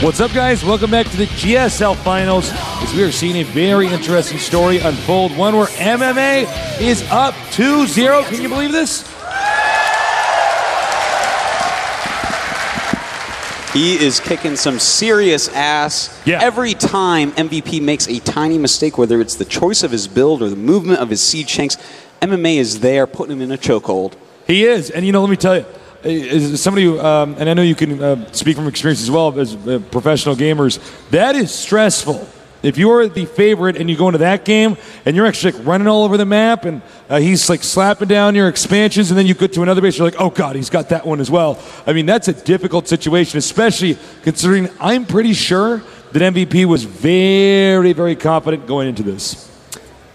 What's up, guys? Welcome back to the GSL Finals, as we are seeing a very interesting story unfold, one where MMA is up 2-0. Can you believe this? He is kicking some serious ass. Yeah. Every time MVP makes a tiny mistake, whether it's the choice of his build or the movement of his siege shanks, MMA is there putting him in a chokehold. He is, and you know, let me tell you, as somebody who, and I know you can speak from experience as well as professional gamers, that is stressful. If you're the favorite and you go into that game and you're actually like running all over the map and he's like slapping down your expansions and then you get to another base, you're like, oh God, he's got that one as well. I mean, that's a difficult situation, especially considering I'm pretty sure that MVP was very, very confident going into this.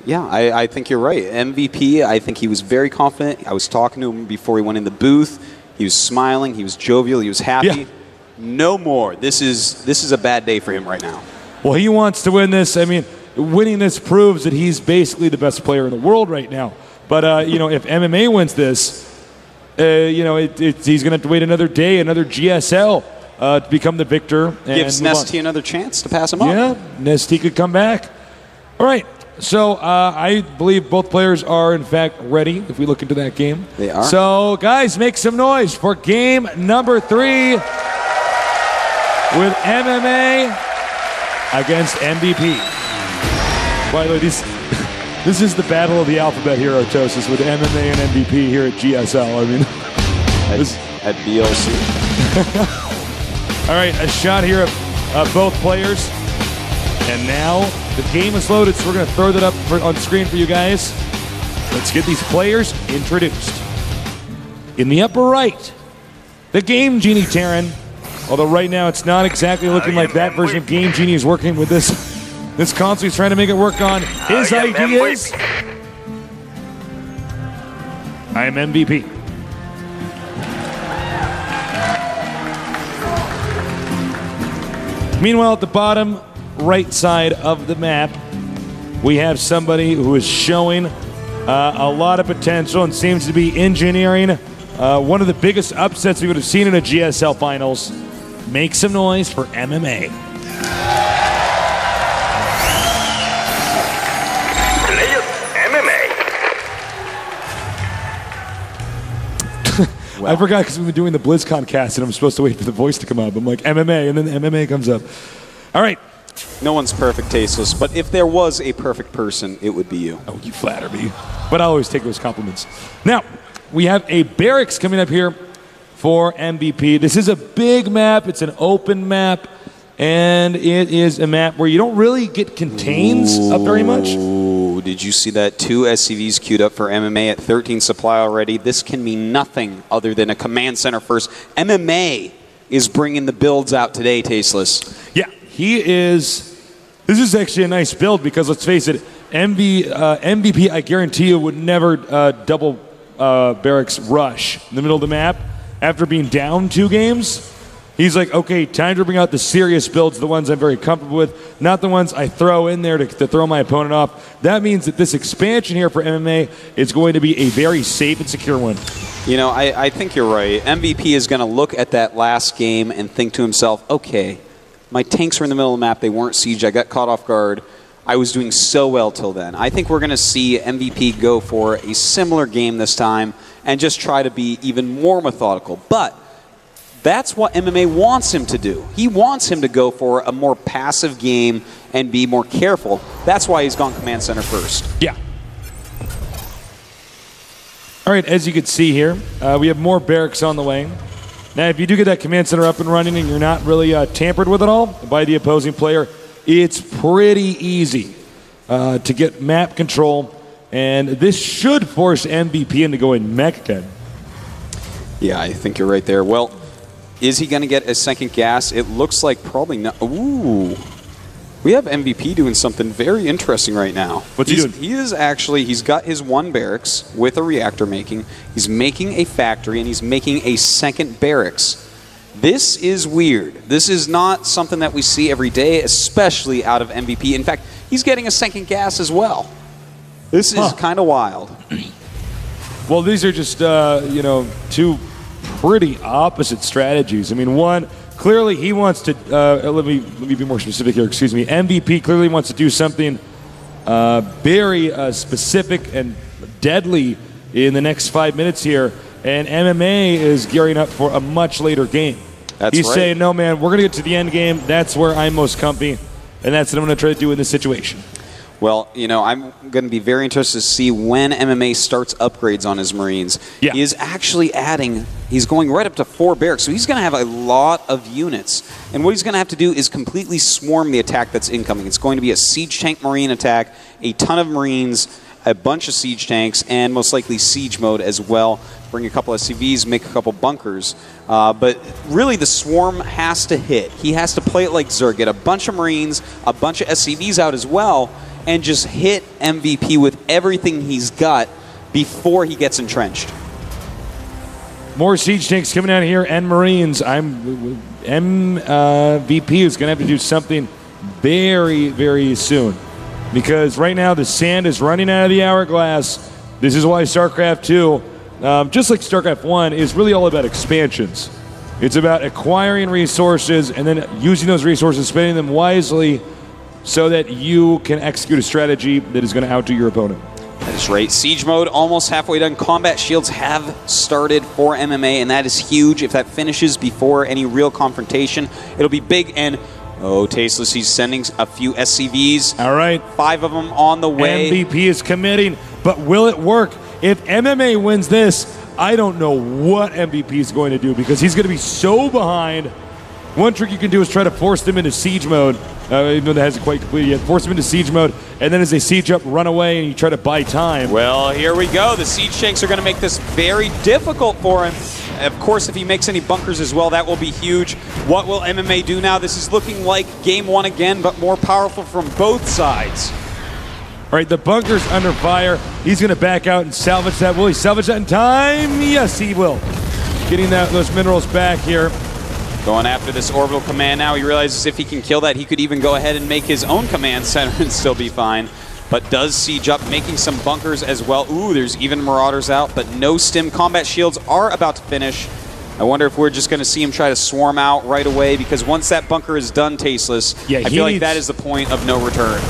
Yeah, I think you're right. MVP, I think he was very confident. I was talking to him before he went in the booth. He was smiling, he was jovial, he was happy. Yeah. No more. This is a bad day for him right now. Well, he wants to win this. I mean, winning this proves that he's basically the best player in the world right now. But, you know, if MMA wins this, you know, he's going to have to wait another day, another GSL to become the victor. And gives Nesty another chance to pass him up. Yeah, Nesty could come back. All right. So I believe both players are, in fact, ready if we look into that game. They are. So, guys, make some noise for game number 3 with MMA against MVP. By the way, this is the battle of the alphabet here, Artosis, with MMA and MVP here at GSL. I mean, at BLC. All right, a shot here of both players. And now the game is loaded, so we're going to throw that up on screen for you guys. Let's get these players introduced. In the upper right, the Game Genie Terran. Although right now it's not exactly looking like that version of Game Genie is working with this console. He's trying to make it work on. His idea is, I am MVP. Meanwhile, at the bottom right side of the map, we have somebody who is showing a lot of potential and seems to be engineering one of the biggest upsets we would have seen in a GSL Finals. Make some noise for MMA. Wow. I forgot because we've been doing the Blizzcon cast and I'm supposed to wait for the voice to come up. I'm like, MMA, and then MMA comes up. All right. No one's perfect, Tasteless, but if there was a perfect person, it would be you. Oh, you flatter me. But I always take those compliments. Now, we have a barracks coming up here for MVP. This is a big map. It's an open map, and it is a map where you don't really get contains up very much. Ooh, did you see that? 2 SCVs queued up for MMA at 13 supply already. This can mean nothing other than a command center first. MMA is bringing the builds out today, Tasteless. Yeah, he is. This is actually a nice build because, let's face it, MVP, I guarantee you, would never double barracks rush in the middle of the map. After being down 2 games, he's like, okay, time to bring out the serious builds, the ones I'm very comfortable with, not the ones I throw in there to throw my opponent off. That means that this expansion here for MMA is going to be a very safe and secure one. You know, I think you're right. MVP is going to look at that last game and think to himself, okay, my tanks were in the middle of the map, they weren't siege, I got caught off guard. I was doing so well till then. I think we're going to see MVP go for a similar game this time and just try to be even more methodical. But that's what MMA wants him to do. He wants him to go for a more passive game and be more careful. That's why he's gone command center first. Yeah. All right, as you can see here, we have more barracks on the way. Now, if you do get that command center up and running and you're not really tampered with it all by the opposing player, it's pretty easy to get map control, and this should force MVP into going mech again. Yeah, I think you're right there. Well, is he going to get a second gas? It looks like probably not. Ooh. We have MVP doing something very interesting right now. What's he doing? He is actually, he's got his 1 barracks with a reactor making. He's making a factory, and he's making a second barracks. This is weird. This is not something that we see every day, especially out of MVP. In fact, he's getting a second gas as well. This is kind of wild. Well, these are just, you know, 2 pretty opposite strategies. I mean, one, clearly he wants to, let me be more specific here, excuse me. MVP clearly wants to do something very specific and deadly in the next 5 minutes here, and MMA is gearing up for a much later game. He's saying, no, man, we're going to get to the end game. That's where I'm most comfy, and that's what I'm going to try to do in this situation. Well, you know, I'm going to be very interested to see when MMA starts upgrades on his Marines. Yeah. He is actually adding, he's going right up to 4 barracks, so he's going to have a lot of units. And what he's going to have to do is completely swarm the attack that's incoming. It's going to be a siege tank Marine attack, a ton of Marines, a bunch of siege tanks, and most likely siege mode as well. Bring a couple SCVs, make a couple bunkers. But really the swarm has to hit. He has to play it like Zerg, get a bunch of Marines, a bunch of SCVs out as well, and just hit MVP with everything he's got before he gets entrenched. More siege tanks coming out here and Marines. MVP is going to have to do something very, very soon. Because right now the sand is running out of the hourglass. This is why StarCraft 2, just like StarCraft 1, is really all about expansions. It's about acquiring resources and then using those resources, spending them wisely so that you can execute a strategy that is going to outdo your opponent. That is right. Siege mode almost halfway done. Combat shields have started for MMA, and that is huge. If that finishes before any real confrontation, it'll be big. And oh, Tasteless, he's sending a few SCVs. All right. 5 of them on the way. MVP is committing, but will it work? If MMA wins this, I don't know what MVP is going to do because he's going to be so behind. One trick you can do is try to force them into siege mode, even though that hasn't quite completed yet. Force them into siege mode, and then as they siege up, run away, and you try to buy time. Well, here we go. The siege tanks are going to make this very difficult for him. Of course, if he makes any bunkers as well, that will be huge. What will MMA do now? This is looking like game 1 again, but more powerful from both sides. All right, the bunker's under fire. He's going to back out and salvage that. Will he salvage that in time? Yes, he will. Getting those minerals back here. Going after this orbital command now. He realizes if he can kill that, he could even go ahead and make his own command center and still be fine. But does siege up, making some bunkers as well. Ooh, there's even Marauders out, but no stim. Combat shields are about to finish. I wonder if we're just going to see him try to swarm out right away, because once that bunker is done, Tasteless, I feel like that is the point of no return.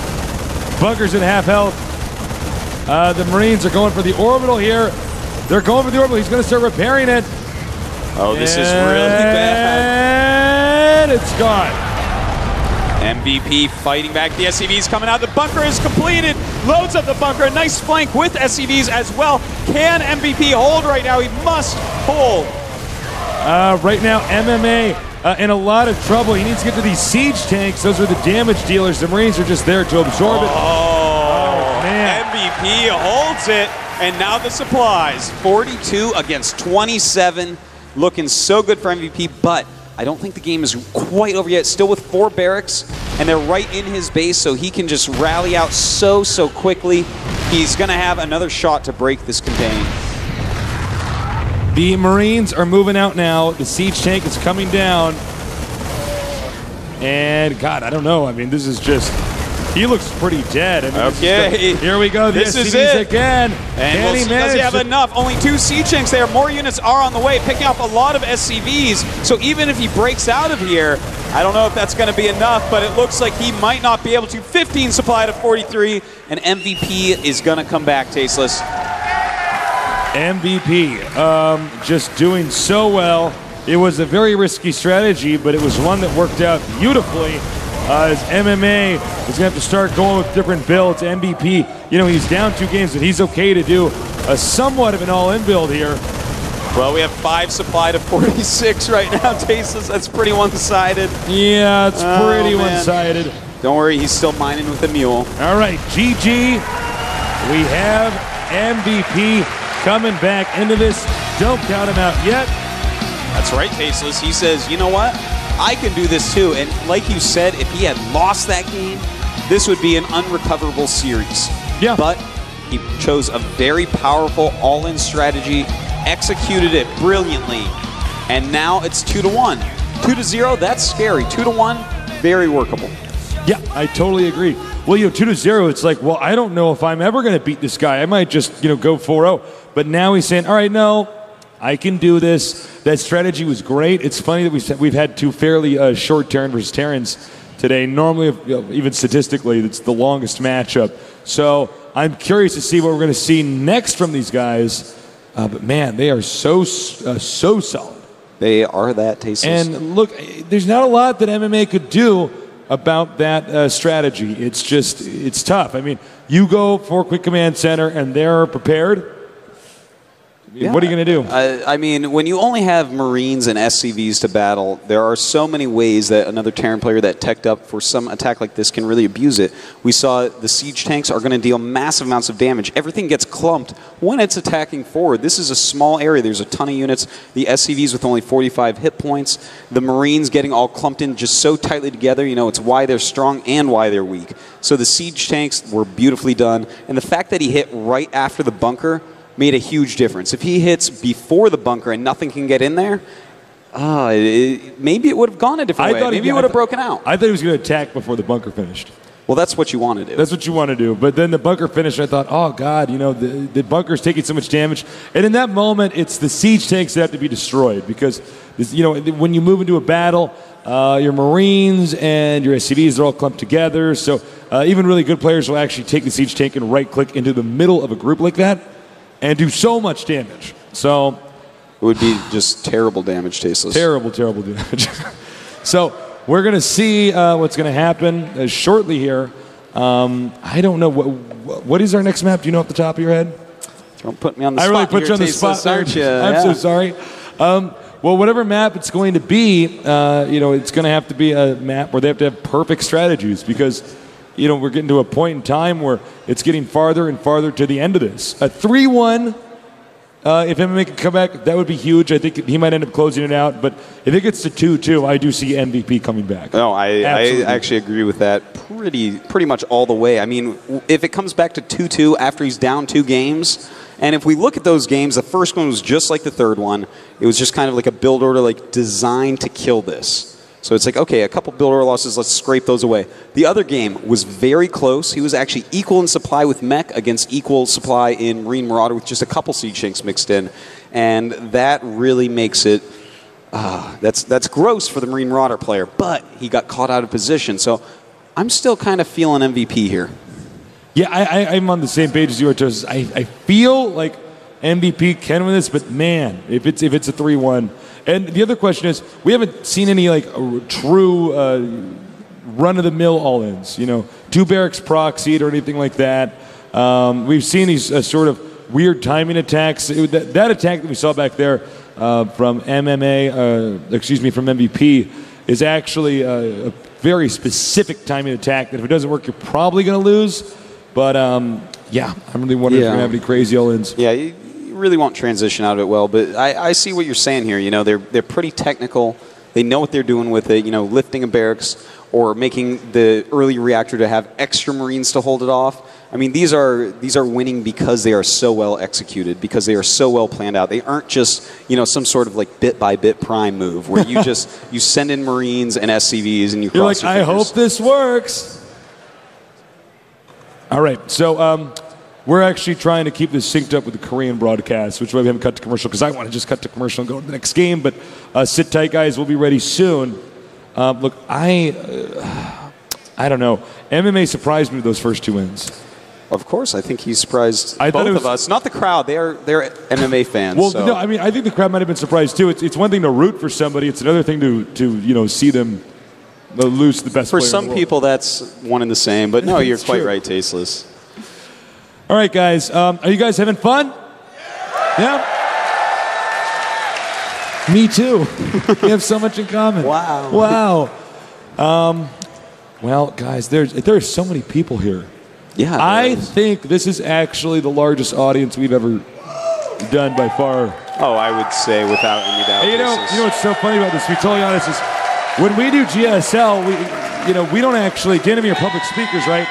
Bunker's at half health. The Marines are going for the orbital here. They're going for the orbital. He's going to start repairing it. Oh, this is really bad. And it's gone. MVP fighting back. The SCVs coming out. The bunker is completed. Loads up the bunker. A nice flank with SCVs as well. Can MVP hold right now? He must hold. Right now, MMA in a lot of trouble. He needs to get to these siege tanks. Those are the damage dealers. The Marines are just there to absorb it. Oh, man. MVP holds it. And now the supplies. 42 against 27. Looking so good for MVP, but I don't think the game is quite over yet. Still with 4 barracks, and they're right in his base, so he can just rally out so quickly. He's going to have another shot to break this campaign. The Marines are moving out now. The siege tank is coming down. And, God, I don't know. I mean, this is just... He looks pretty dead. I mean, okay. Here we go. This is it again. And does he have enough? Only 2 siege tanks there. More units are on the way, picking up a lot of SCVs. So even if he breaks out of here, I don't know if that's going to be enough, but it looks like he might not be able to. 15 supply to 43, and MVP is going to come back, Tasteless. MVP just doing so well. It was a very risky strategy, but it was one that worked out beautifully. As MMA is going to have to start going with different builds. MVP, you know, he's down 2 games, but he's okay to do a somewhat of an all-in build here. Well, we have 5 supply to 46 right now, Tasteless. That's pretty one-sided. Yeah, it's pretty one-sided. Don't worry, he's still mining with the mule. All right, GG. We have MVP coming back into this. Don't count him out yet. That's right, Tasteless. He says, you know what? I can do this too. And like you said, if he had lost that game, this would be an unrecoverable series. Yeah. But he chose a very powerful all-in strategy, executed it brilliantly, and now it's 2-1. 2-0, that's scary. 2-1, very workable. Yeah, I totally agree. Well, you know, 2-0, it's like, well, I don't know if I'm ever going to beat this guy. I might just, you know, go 4-0. But now he's saying, all right, no, I can do this. That strategy was great. It's funny that we've had two fairly short Terran versus Terrans today. Normally, even statistically, it's the longest matchup. So I'm curious to see what we're going to see next from these guys. But man, they are so solid. They are that tasteless. And look, there's not a lot that MMA could do about that strategy. It's tough. I mean, you go for quick command center and they're prepared. Yeah. What are you going to do? I mean, when you only have Marines and SCVs to battle, there are so many ways that another Terran player that teched up for some attack like this can really abuse it. We saw the siege tanks are going to deal massive amounts of damage. Everything gets clumped when it's attacking forward. This is a small area. There's a ton of units. The SCVs with only 45 hit points. The Marines getting all clumped in just so tightly together. You know, it's why they're strong and why they're weak. So the siege tanks were beautifully done. And the fact that he hit right after the bunker made a huge difference. If he hits before the bunker and nothing can get in there, maybe it would have gone a different way. Maybe it would have broken out. I thought he was going to attack before the bunker finished. Well, that's what you want to do. That's what you want to do. But then the bunker finished, and I thought, oh, God, you know, the bunker's taking so much damage. And in that moment, it's the siege tanks that have to be destroyed because, you know, when you move into a battle, your Marines and your SCVs are all clumped together. So even really good players will actually take the siege tank and right-click into the middle of a group like that and do so much damage. So it would be just terrible damage, Tasteless. Terrible damage. So we're going to see what's going to happen shortly here. I don't know. What is our next map? Do you know off the top of your head? Don't put me on the spot. I really put you on the spot, aren't you? I'm so sorry. Well, whatever map it's going to be, you know, it's going to have to be a map where they have to have perfect strategies because, you know, we're getting to a point in time where it's getting farther and farther to the end of this. A 3-1, if MMA can come back, that would be huge. I think he might end up closing it out. But if it gets to 2-2, I do see MVP coming back. No, I actually agree with that pretty much all the way. I mean, if it comes back to 2-2 after he's down 2 games, and if we look at those games, the first one was just like the third one. It was just kind of like a build order, like designed to kill this. So it's like, okay, a couple build order losses, let's scrape those away. The other game was very close. He was actually equal in supply with Mech against equal supply in Marine Marauder with just a couple siege tanks mixed in. And that really makes it, that's gross for the Marine Marauder player. But he got caught out of position. So I'm still kind of feeling MVP here. Yeah, I'm on the same page as you are, Joseph. I feel like MVP can win this, but man, if it's a 3-1. And the other question is, we haven't seen any like true run-of-the-mill all-ins. You know, 2 barracks proxied or anything like that. We've seen these sort of weird timing attacks. That attack that we saw back there from from MVP is actually a very specific timing attack that if it doesn't work, you're probably going to lose. But yeah, I'm really wondering if we're going to have any crazy all-ins. Yeah, you really won't transition out of it well, but I see what you're saying here. You know, they're pretty technical. They know what they're doing with it. You know, lifting a barracks or making the early reactor to have extra Marines to hold it off. I mean, these are winning because they are so well executed, because they are so well planned out. They aren't just, you know, some sort of like bit by bit prime move where you just you send in Marines and SCVs and you cross your fingers. I hope this works. All right, so we're actually trying to keep this synced up with the Korean broadcast, which is why we haven't cut to commercial, because I want to just cut to commercial and go to the next game. But sit tight, guys. We'll be ready soon. Look, I don't know. MMA surprised me with those first 2 wins. Of course, I think he surprised both of us. Not the crowd. They're MMA fans. Well, so. no, I mean, I think the crowd might have been surprised too. It's one thing to root for somebody. It's another thing to you know, see them lose the best player for some in the world. people, that's one and the same. But no, you're quite right, Tasteless. All right, guys. Are you guys having fun? Yeah? Me too. We have so much in common. Wow. Wow. Well, guys, there are so many people here. Yeah. I think this is actually the largest audience we've ever done by far. Oh, I would say without any doubt. Hey, you know what's so funny about this? To be totally honest, is when we do GSL, we don't actually, Dan and me are public speakers, right?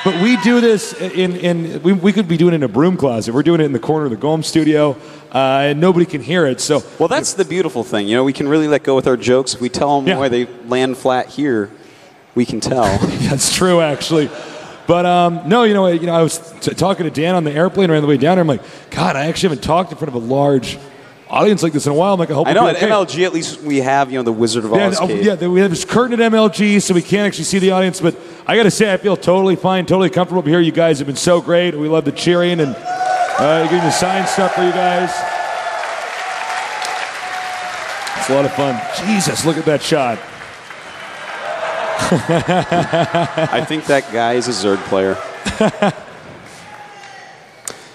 But we do this we could be doing it in a broom closet. We're doing it in the corner of the GOM studio, and nobody can hear it. So, well, that's the beautiful thing. You know, we can really let go with our jokes. If we tell them why they land flat here, we can tell. That's true, actually. But no, I was talking to Dan on the airplane right on the way down there. I'm like, God, I actually haven't talked in front of a large audience like this in a while. I'm like, I hope I know, we'll at be okay. MLG at least we have, the Wizard of Oz cave. Yeah, we have this curtain at MLG, so we can't actually see the audience. But I got to say, I feel totally fine, totally comfortable up here. You guys have been so great. We love the cheering and getting the sign stuff for you guys. It's a lot of fun. Jesus, look at that shot. I think that guy is a Zerg player.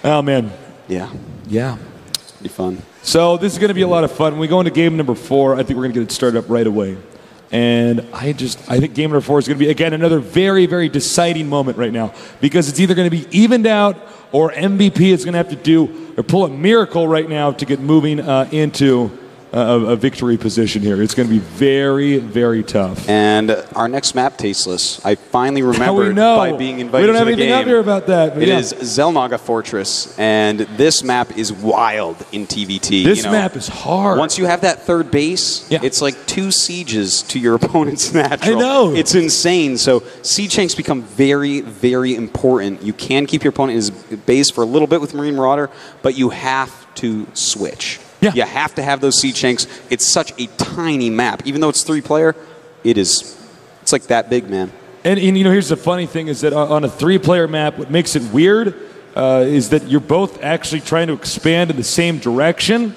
Oh, man. Yeah. Yeah. It'll be fun. So this is going to be a lot of fun. When we go into game number 4, I think we're going to get it started up right away. And I think game number 4 is going to be, again, another very, very deciding moment right now. Because it's either going to be evened out or MVP is going to have to do or pull a miracle right now to get moving into a victory position here. It's going to be very, very tough. And our next map, Tasteless, I finally remembered by being invited to the game. We don't have anything up here about that. It is Zelnaga Fortress, and this map is wild in TVT. This map is hard. Once you have that third base, it's like 2 sieges to your opponent's natural. I know. It's insane. So siege tanks become very, very important. You can keep your opponent in his base for a little bit with Marine Marauder, but you have to switch. Yeah. You have to have those siege tanks. It's such a tiny map. Even though it's 3-player, it's like that big, man. And here's the funny thing is that on a 3-player map, what makes it weird is that you're both actually trying to expand in the same direction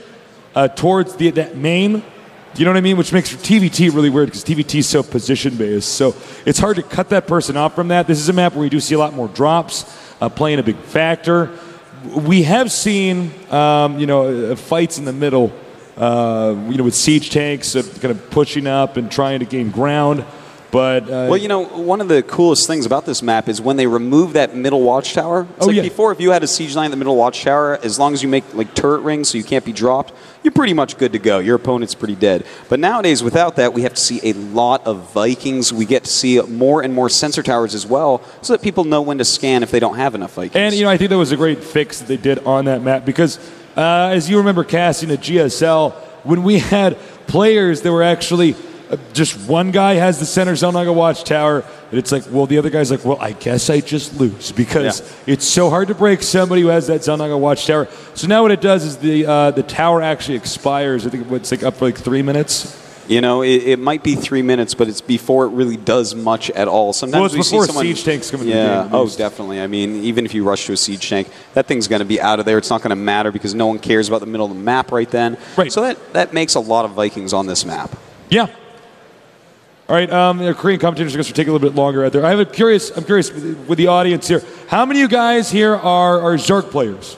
towards that main. You know what I mean? Which makes TVT really weird because TVT is so position-based. So it's hard to cut that person off from that. This is a map where you do see a lot more drops playing a big factor. We have seen, fights in the middle, with siege tanks kind of pushing up and trying to gain ground. But one of the coolest things about this map is when they remove that middle watchtower. Before, if you had a siege line in the middle watchtower, as long as you make like turret rings so you can't be dropped, you're pretty much good to go. Your opponent's pretty dead. But nowadays, without that, we have to see a lot of Vikings. We get to see more and more sensor towers as well, so that people know when to scan if they don't have enough Vikings. And I think that was a great fix that they did on that map because, as you remember casting at GSL, when we had players that were actually just one guy has the center Zelnaga watchtower, and it's like, well, the other guy's like, well, I guess I just lose because it's so hard to break somebody who has that Zelnaga watchtower. So now what it does is the tower actually expires. I think it's like up for like 3 minutes. It might be 3 minutes, but it's before it really does much at all. Sometimes it's before siege tanks come into the game. Oh, definitely. I mean, even if you rush to a siege tank, that thing's going to be out of there. It's not going to matter because no one cares about the middle of the map right then. Right. So that makes a lot of Vikings on this map. Yeah. All right, the Korean commentators are going to take a little bit longer out there. I'm curious with the audience here. How many of you guys here are Zerg players?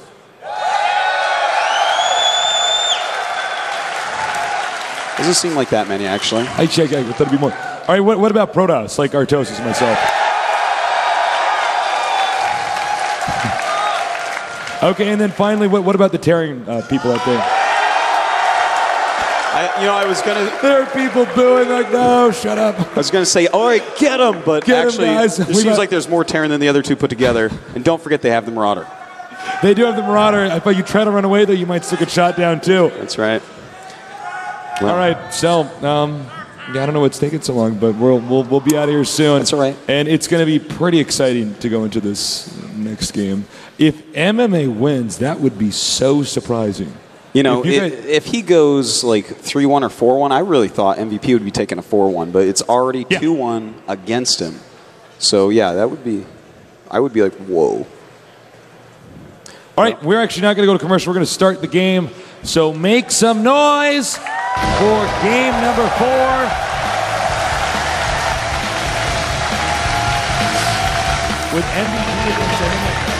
Doesn't seem like that many, actually. I thought it'd be more. All right, what about Protoss, like Artosis and myself? Okay, and then finally, what about the Terran people out there? I was going to... There are people booing like, no, shut up. I was going to say, all right, get them, but actually, him, guys. It seems like there's more Terran than the other two put together. And don't forget they have the Marauder. They do have the Marauder. If you try to run away, though, you might still get shot down, too. That's right. Well, all right, so I don't know what's taking so long, but we'll be out of here soon. That's all right. And it's going to be pretty exciting to go into this next game. If MMA wins, that would be so surprising. If he goes like 3-1 or 4-1, I really thought MVP would be taking a 4-1, but it's already 2-1 against him. So yeah, I would be like, whoa. All right, we're actually not going to go to commercial. We're going to start the game. So make some noise for game number 4. With MVP against MMA.